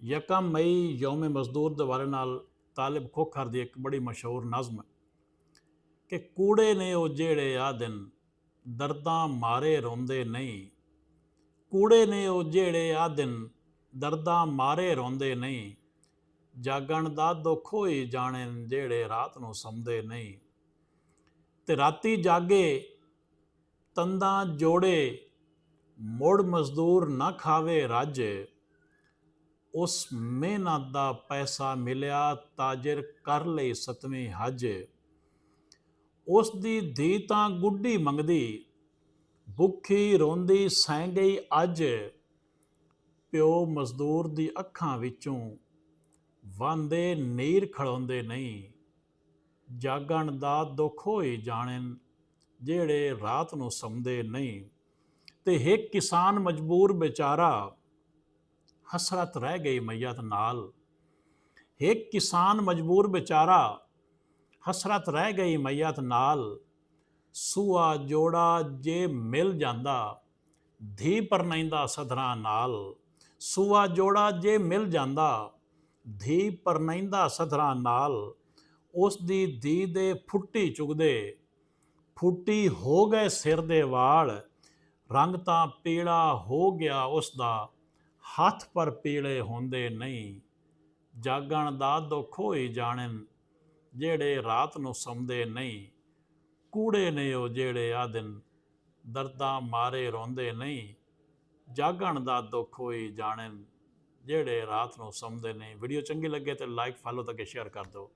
ਯਕਮ ਮਈ ਯੌਮ ਮਜ਼ਦੂਰ ਦੇ ਬਾਰੇ ਨਾਲ ਤਾਲਿਬ ਖੋਖਰ ਦੀ ਇੱਕ ਬੜੀ ਮਸ਼ਹੂਰ ਨਜ਼ਮ ਹੈ ਕਿ ਕੂੜੇ ਨੇ ਉਹ ਜਿਹੜੇ ਆ ਦਿਨ ਦਰਦਾਂ ਮਾਰੇ ਰੋਂਦੇ ਨਹੀਂ। ਕੂੜੇ ਨੇ ਉਹ ਜਿਹੜੇ ਆ ਦਿਨ ਦਰਦਾਂ ਮਾਰੇ ਰੋਂਦੇ ਨਹੀਂ। ਜਾਗਣ ਦਾ ਦੁੱਖ ਹੋਈ ਜਾਣੇ ਜਿਹੜੇ ਰਾਤ ਨੂੰ ਸੌਂਦੇ ਨਹੀਂ। ਤੇ ਰਾਤੀ ਜਾਗੇ ਤੰਦਾਂ ਜੋੜੇ ਮੁੜ ਮਜ਼ਦੂਰ ਨਾ ਖਾਵੇ ਰੱਜ। ਉਸ ਮਿਹਨਤ ਦਾ ਪੈਸਾ ਮਿਲਿਆ ਤਾਜਰ ਕਰ ਲਈ ਸਤਵੀਂ ਹੱਜ। ਉਸ ਦੀ ਧੀ ਤਾਂ ਗੁੱਡੀ ਮੰਗਦੀ ਭੁੱਖੀ ਰੋਂਦੀ ਸਹਿ ਗਈ ਅੱਜ। ਪਿਓ ਮਜ਼ਦੂਰ ਦੀ ਅੱਖਾਂ ਵਿੱਚੋਂ ਵਹਿੰਦੇ ਨੀਰ ਖੜਾਉਂਦੇ ਨਹੀਂ। ਜਾਗਣ ਦਾ ਦੁੱਖ ਹੋਈ ਜਾਣੇ ਜਿਹੜੇ ਰਾਤ ਨੂੰ ਸੌਂਦੇ ਨਹੀਂ। ਤੇ ਇੱਕ ਕਿਸਾਨ ਮਜਬੂਰ ਵਿਚਾਰਾ ਹਸਰਤ ਰਹਿ ਗਈ ਮਈਅਤ ਨਾਲ। ਇੱਕ ਕਿਸਾਨ ਮਜਬੂਰ ਵਿਚਾਰਾ ਹਸਰਤ ਰਹਿ ਗਈ ਮਈਅਤ ਨਾਲ। ਸੂਆ ਜੋੜਾ ਜੇ ਮਿਲ ਜਾਂਦਾ ਧੀ ਪਰਨੈਂਦਾ ਸਧਰਾਂ ਨਾਲ। ਸੂਆ ਜੋੜਾ ਜੇ ਮਿਲ ਜਾਂਦਾ ਧੀ ਪਰਨੈਂਦਾ ਸਧਰਾਂ ਨਾਲ। ਉਸ ਦੀ ਧੀ ਦੇ ਫੁੱਟੀ ਚੁਗਦੇ ਫੁੱਟੀ ਹੋ ਗਏ ਸਿਰ ਦੇ ਵਾਲ। ਰੰਗ ਤਾਂ ਪੀਲਾ ਹੋ ਗਿਆ ਉਸ ਦਾ ਹੱਥ ਪਰ ਪੀਲੇ ਹੁੰਦੇ ਨਹੀਂ। ਜਾਗਣ ਦਾ ਦੁੱਖ ਹੋਈ ਜਾਣਨ ਜਿਹੜੇ ਰਾਤ ਨੂੰ ਸੌਂਦੇ ਨਹੀਂ। ਕੂੜੇ ਨੇ ਉਹ ਜਿਹੜੇ ਆ ਦਿਨ ਦਰਦਾਂ ਮਾਰੇ ਰੋਂਦੇ ਨਹੀਂ। ਜਾਗਣ ਦਾ ਦੁੱਖ ਹੋਈ ਜਾਣਨ ਜਿਹੜੇ ਰਾਤ ਨੂੰ ਸੌਂਦੇ ਨਹੀਂ। ਵੀਡੀਓ ਚੰਗੀ ਲੱਗੇ ਤੇ ਲਾਈਕ ਫਾਲੋ ਤੇ ਸ਼ੇਅਰ ਕਰ ਦਿਓ।